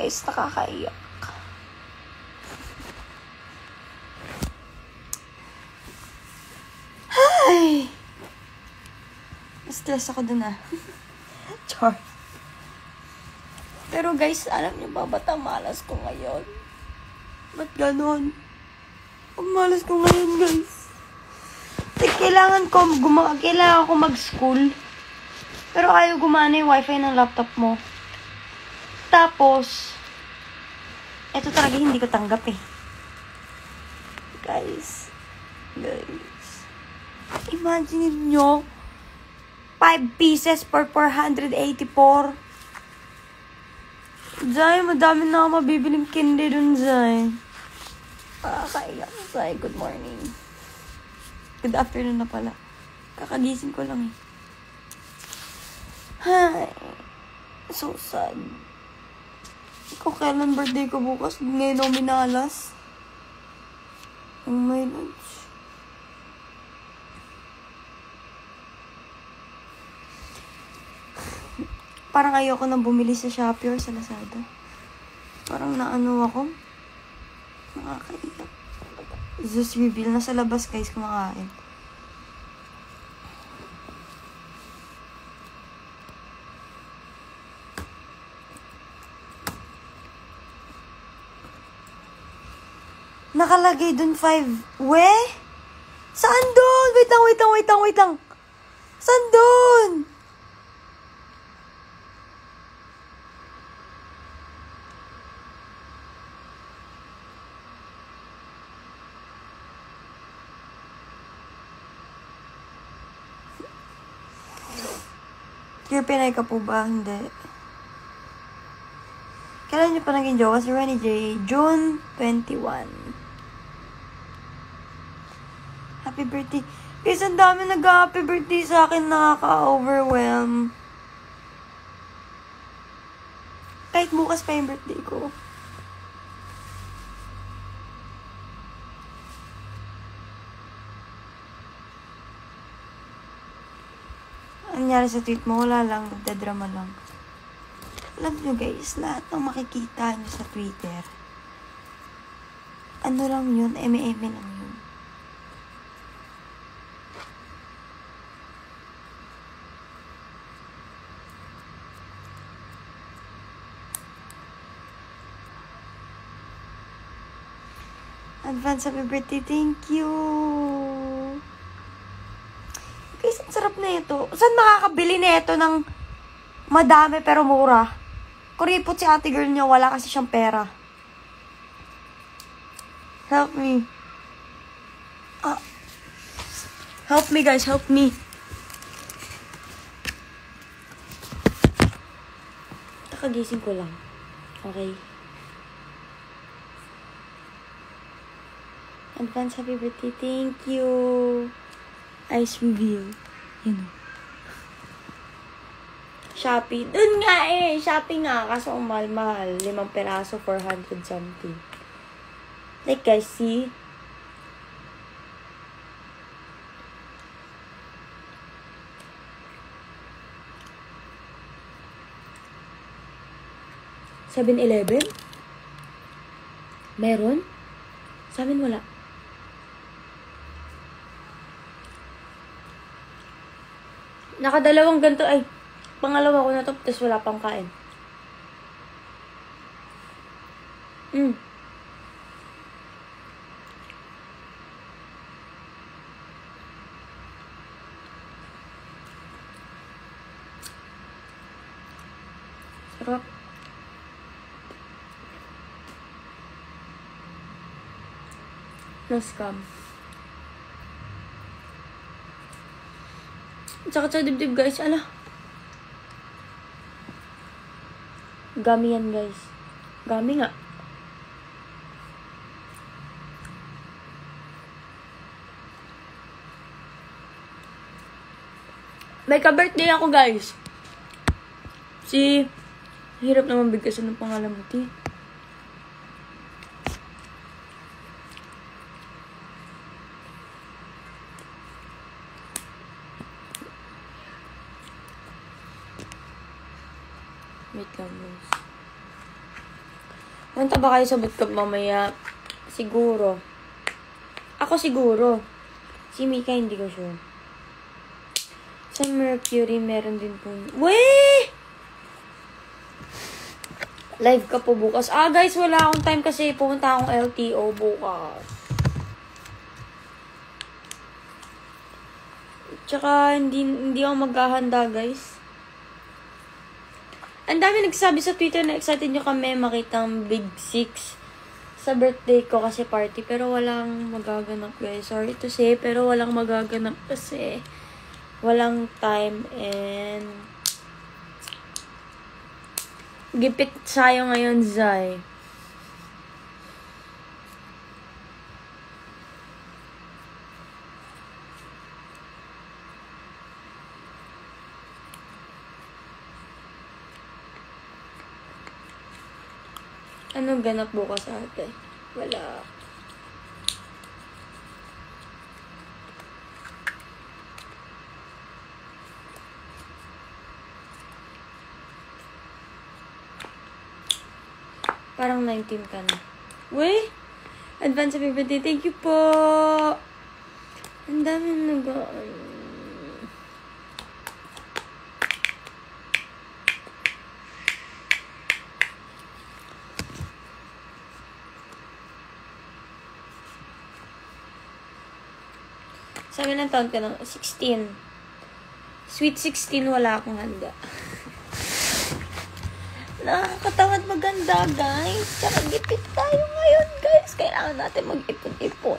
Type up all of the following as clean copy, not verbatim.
guys, nakakaiyak. Ay! Stress ako dun Char. Pero guys, alam niyo ba ba't ang malas ko ngayon? Ba't ganon? Ang malas ko ngayon, guys. Kailangan ko mag-school. Pero ayaw gumana yung wifi ng laptop mo. Tapos, eto talaga hindi ko tanggap Guys. Imagine nyo, 5 pieces for 484. Zay, madami na ako mabibiling candy dun, Zay. Kaiyak, Zay. Good morning. Good afternoon na pala. Kakagising ko lang Hi. So sad. Ikaw kailan birthday ko bukas? Ngayon ako minalas. Oh my lunch. Parang ayoko nang bumili sa Shopee or sa Lazada. Parang naano ako. Nakakaiyak. Zeus reveal. Nasa labas guys kumakain. Nakalagay dun 5. We? Saan dun? Wait lang. Saan dun? Your Pinay ka po ba? Hindi. Kailan niyo pa naging jowa si Renny J? June 21. Happy birthday. Guys, ang dami nag-happy birthday sa akin. Nakaka-overwhelm. Kahit bukas pa yung birthday ko. Ang nangyari sa tweet mo, wala lang. Nagdadrama lang. Alam nyo guys, lahat ng makikita nyo sa Twitter, ano lang yun, eme-eme lang yun. Advance happy birthday, thank you! Guys, ang sarap na ito. Saan makakabili na ito ng madami pero mura? Kuripot si ate girl niya, wala kasi siyang pera. Help me. Help me guys, help me. Nakagising ko lang. Okay. Advance happy birthday, thank you. Ice reveal. You know. Shopee. Dun nga Shopee nga. Kaso ang mahal-mahal. 5 peraso, 400 something. Like guys, see? $7-Eleven? Meron? Sa amin wala. Nakadalawang ganito ay pangalawa ko na to, tapos wala pang kain. Sarap. Na-scam. Sakit sa dibdib guys, ala. Gummy yan, guys. Gummy nga. May ka-birthday ako, guys. Hirap naman bigkasan ng pangalan mo, ti. Wait lang, guys. Manta ba kayo sa bootcamp mamaya? Siguro. Ako siguro. Si Mika, hindi ko sure. Sa Mercury, meron din po. Weh! Live ka po bukas. Guys, wala akong time kasi pumunta akong LTO bukas. Tsaka, hindi ako maghahanda, guys. Ang dami nagsasabi sa Twitter na excited nyo kami makita ang Big Six sa birthday ko kasi party. Pero walang magaganap, guys. Sorry to say, pero walang magaganap kasi walang time and gipit sayo ngayon, Zay. Anong ganap bukas ate? Wala. Parang 19 ka na. Weh! Advance happy birthday. Thank you po! Ang dami Sabi ng taon ka na, 16. Sweet 16, wala akong handa. Nakakatamad maganda, guys. Tsaka gipit tayo ngayon, guys. Kailangan natin mag-ipon-ipon.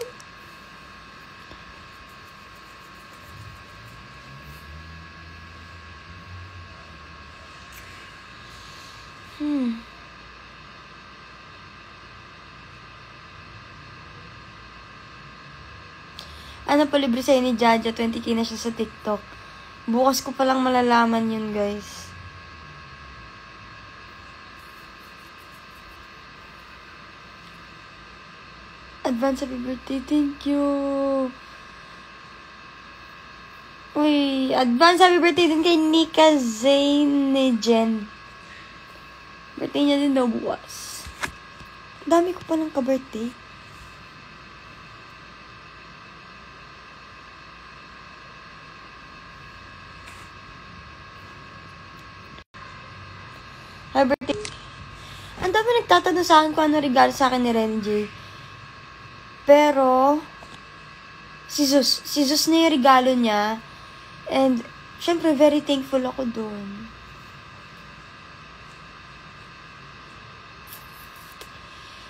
Ano pa libre sa'yo ni Jaja? 20k na siya sa TikTok. Bukas ko palang malalaman yun, guys. Advance happy birthday. Thank you. Uy, advance happy birthday din kay Nika Zainijen. Birthday niya din daw bukas. Dami ko palang ka-birthday. Happy birthday. Ang dami nagtatanong sa akin kung ano regalo sa akin ni Renny J. Pero, si Zeus na yung regalo niya. And, syempre, very thankful ako doon.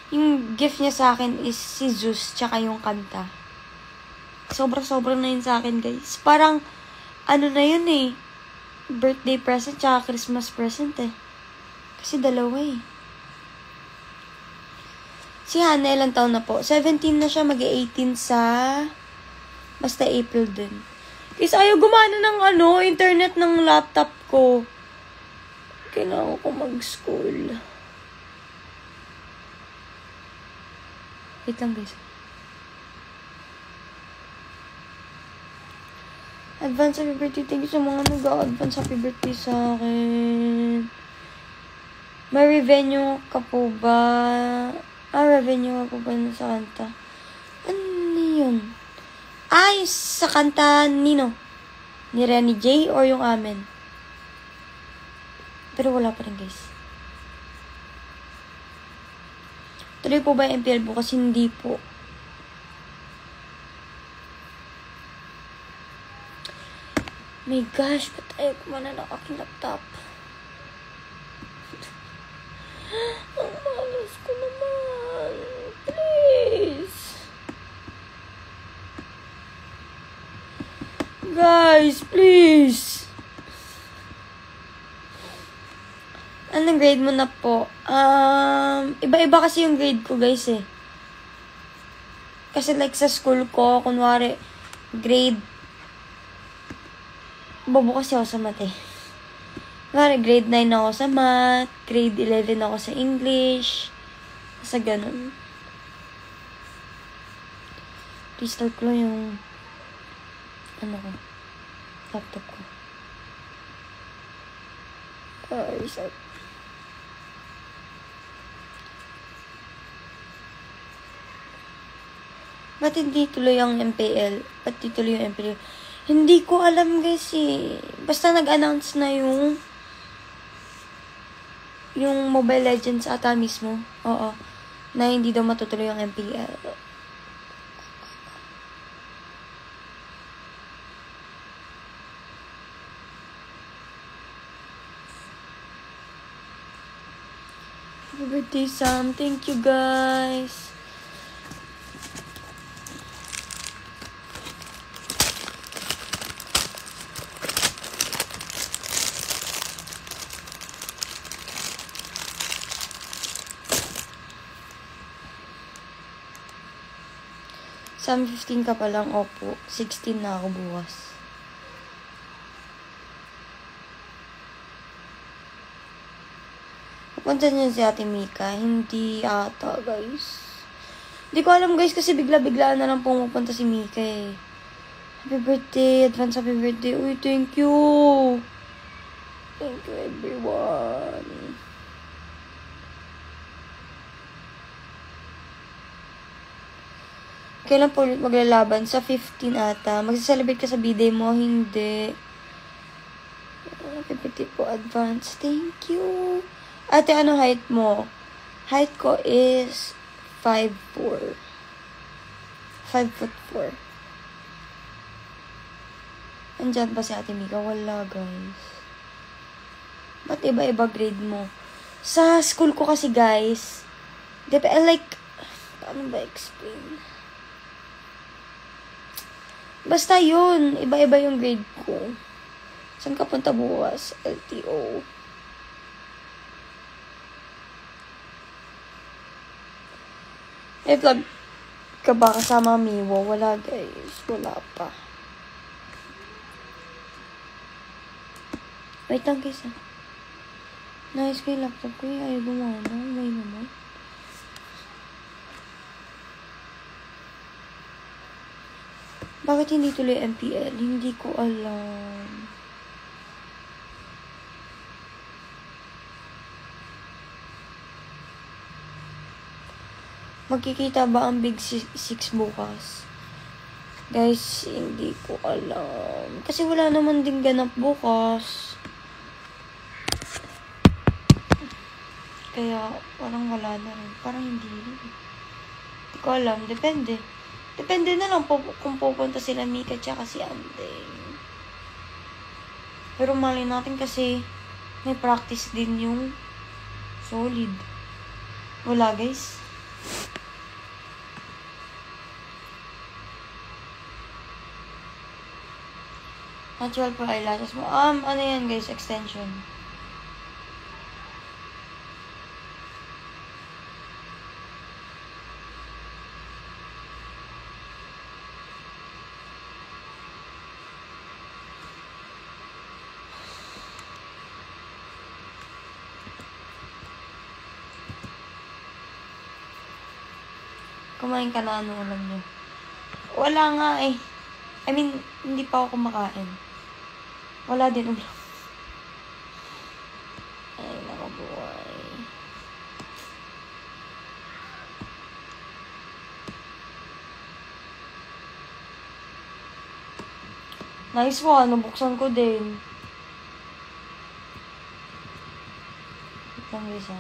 Yung gift niya sa akin is si Zeus, tsaka yung kanta. Sobra-sobra na yun sa akin, guys. Parang, ano na yun eh. Birthday present, tsaka Christmas present eh. Kasi dalawa eh. Si Hannah, ilang taon na po? 17 na siya, mag-18 sa... Basta April din. Kasi ayaw gumana ng internet ng laptop ko. Kailangan ko mag-school. Wait lang, guys. Advance happy birthday. Thank you sa mga nag-advance happy birthday sa akin. May revenue ka po ba? Revenue ka po ba sa kanta? Ano yun? Sa kanta nino? Ni Renny J or yung amin? Pero wala pa rin, guys. Tuloy po ba yung MPL bukas? Hindi po. My gosh, ba't ayaw kumana ng aking laptop? Ang malas ko naman. Please. Guys, please. Anong grade mo na po? Iba-iba kasi yung grade ko, guys eh. Kasi like sa school ko, kunwari, grade, bobo kasi ako sa math eh. Kunwari, grade 9 ako sa math, grade 11 ako sa English, sa ganun. Restart ko lang yung, laptop ko. Restart. Ba't hindi tuloy ang MPL? Ba't di tuloy yung MPL? Hindi ko alam guys eh. Basta nag-announce na yung Mobile Legends ata mismo. Oo. Na hindi daw matutuloy yung MPL. Happy birthday, Sam. Thank you, guys. Sam, 15 ka pa lang. Opo. 16 na ako bukas. Punta niya si Ate Mika. Hindi ata, guys. Hindi ko alam, guys, kasi bigla-biglaan na lang pumupunta si Mika, eh. Happy birthday. Advance happy birthday. Uy, thank you. Thank you, everyone. Kailan po ulit maglalaban? Sa 15 ata. Magsaselebrate ka sa B-day mo? Hindi. Happy birthday po, advance. Thank you. Ate, ano height mo? Height ko is 5'4". 5'4". Andyan ba si Ate Mika? Wala, guys. Ba't iba-iba grade mo? Sa school ko kasi, guys, like, paano ba explain? Basta yun. Iba-iba yung grade ko. Saan ka punta bukas? LTO. Vlog ka ba kasama Miwo? Wala, guys. Wala pa. Wait lang, guys. Nice ko yung laptop ko. Ayaw gumana. May naman. Bakit hindi tuloy MPL? Hindi ko alam. Magkikita ba ang Big 6 bukas? Guys, hindi ko alam. Kasi wala naman din ganap bukas. Kaya, parang wala na rin. Parang hindi rin. Hindi ko alam. Depende. Depende na lang kung pupunta sila Mika tsaka si Andeng. Pero mali natin kasi may practice din yung solid. Wala, guys. Natural pa eyelashes mo. Ano yan, guys? Extension. Kumain ka na, ano alam nyo? Wala nga eh. I mean, hindi pa ako kumakain. Wala din ulam. Ay, nakabuhay. Nice one. Nabuksan ko din. Itang isa.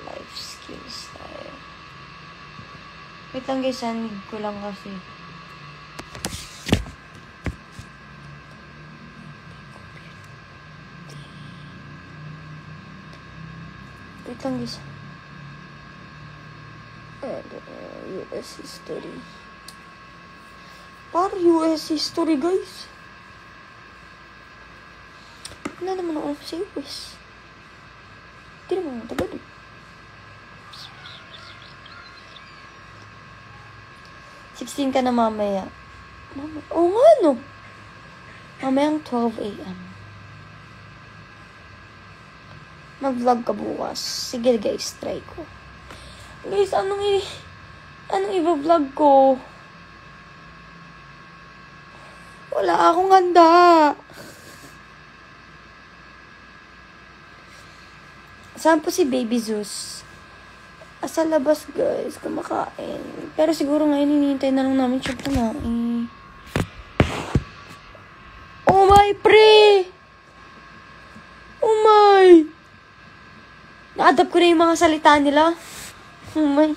Life skills tayo. Wait lang guys, need ko lang kasi. Wait lang guys. US history. Para US history guys. Wala naman ako sa US. Hindi naman ako taga doon. 16 ka na mamaya. Oo nga, no? Mamayang 12 a.m. Mag-vlog ka bukas. Sige, guys. Try ko. Guys, anong i-vlog ko? Wala akong handa. Saan po si Baby Zeus? nasa labas, guys, kumakain. Pero siguro ngayon, hinihintay na lang namin siya kumain. Oh my, pre! Oh my! Na-adapt ko na yung mga salita nila. Oh my.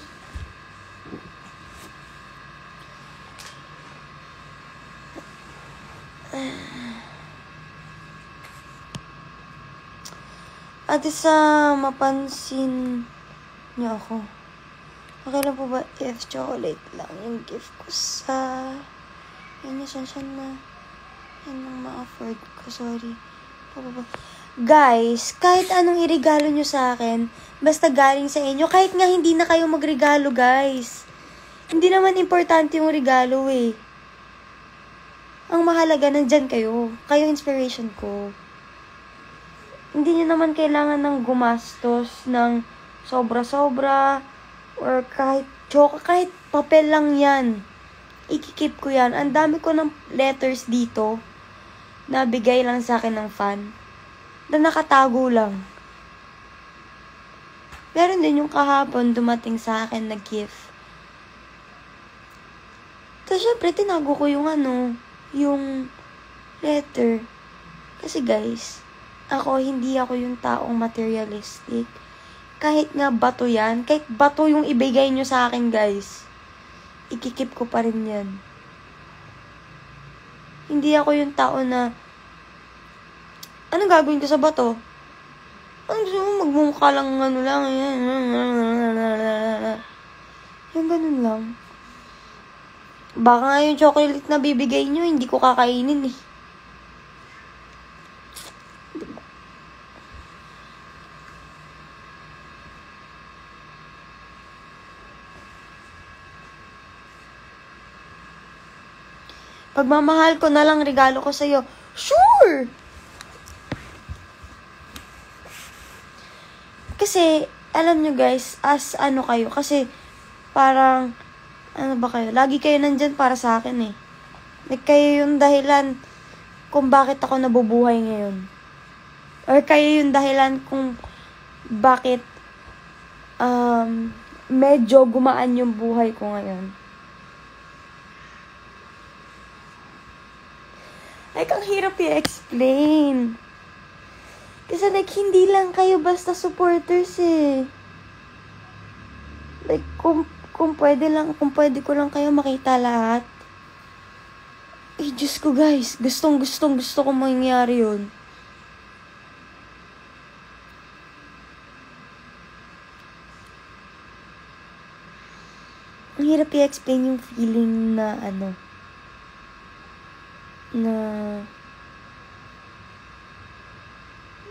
Ate sa mapansin niyo ako. Okay lang po ba if chocolate lang yung gift ko sa... Yan yung sunshine na... Yan yung ma-afford ko. Sorry. Guys, kahit anong irigalo nyo sa akin, basta galing sa inyo, kahit nga hindi na kayo magregalo, guys. Hindi naman importante yung regalo eh. Ang mahalaga, nandyan kayo. Kayo inspiration ko. Hindi nyo naman kailangan ng gumastos ng sobra-sobra or kahit kahit papel lang yan. Ikikip ko yan. Ang dami ko ng letters dito na bigay lang sa akin ng fan na nakatago lang. Meron din yung kahapon dumating sa akin na gift. Tapos syempre tinago ko yung yung letter. Kasi guys, hindi ako yung taong materialistic. Kahit nga bato yan, kahit bato yung ibigay nyo sa akin, guys, ikikip ko pa rin yan. Hindi ako yung tao na, anong gagawin ko sa bato? Ano gusto mo, magmumukha lang, lang, yan. Yung ganun lang. Baka nga yung chocolate na bibigay nyo, hindi ko kakainin eh. Pagmamahal ko na lang regalo ko sa'yo. Sure! Kasi, alam nyo guys, as kayo, kasi parang, ba kayo? Lagi kayo nandyan para sa akin eh. Like, kayo yung dahilan kung bakit ako nabubuhay ngayon. Or kayo yung dahilan kung bakit medyo gumaan yung buhay ko ngayon. Like, ang hirap i-explain. Kasi like, hindi lang kayo basta supporters eh. Like, kung pwede ko lang kayo makita lahat. Eh, Diyos ko guys, gusto ko mangyari yun. Ang hirap i-explain yung feeling na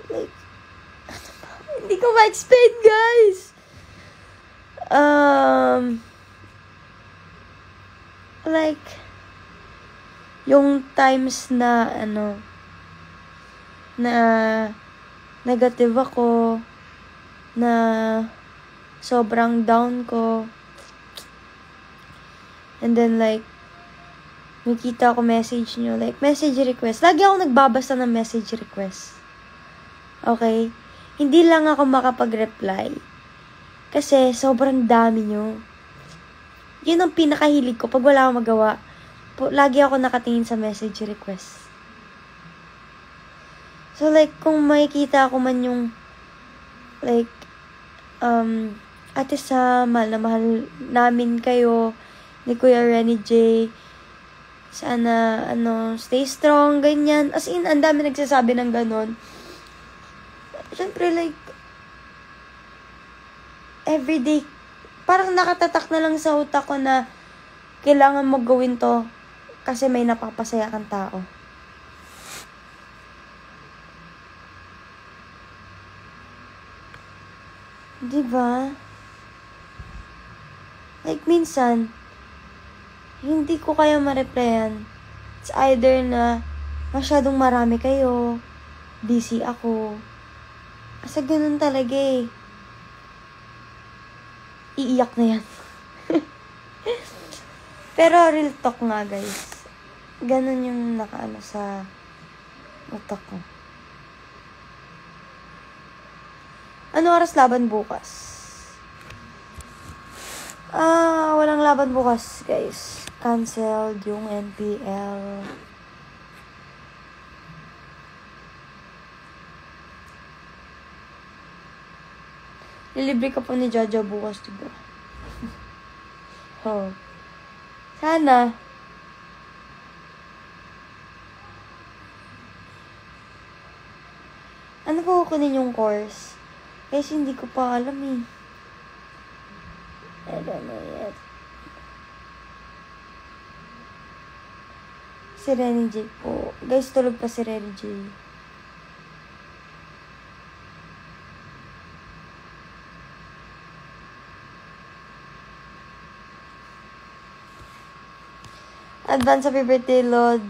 like, hindi ko ma-explain, guys. Like, yung times na, na negative ako, na sobrang down ko, and then like, makita ako message nyo, like, message request. Lagi ako nagbabasa ng message request. Okay? Hindi lang ako makapag-reply. Kasi, sobrang dami nyo. Yun ang pinakahilig ko. Pag wala akong magawa, lagi ako nakatingin sa message request. So, like, kung makikita ko man yung, like, Ate Sam, mahal na mahal namin kayo, ni Kuya Renny J, sana, stay strong, ganyan. As in, ang dami nagsasabi ng ganon. Siyempre, like, everyday, parang nakatatak na lang sa utak ko na kailangan mo gawin to kasi may napapasaya kang tao. Diba? Like, minsan, hindi ko kaya ma-replyan. It's either na masyadong marami kayo, busy ako. Kasi ganun talaga eh. Iiyak na yan. Pero real talk nga guys. Ganun yung nakaano sa utak ko. Ano oras laban bukas? Walang laban bukas, guys. Canceled yung NPL. Lilibre ka po ni Jaja bukas, diba? Oh. Sana. Ano po kukunin yung course? Kasi hindi ko pa alam eh. I don't know yet. Si Renny J po. Guys, tulog pa si Renny J. Advance happy birthday, Lord.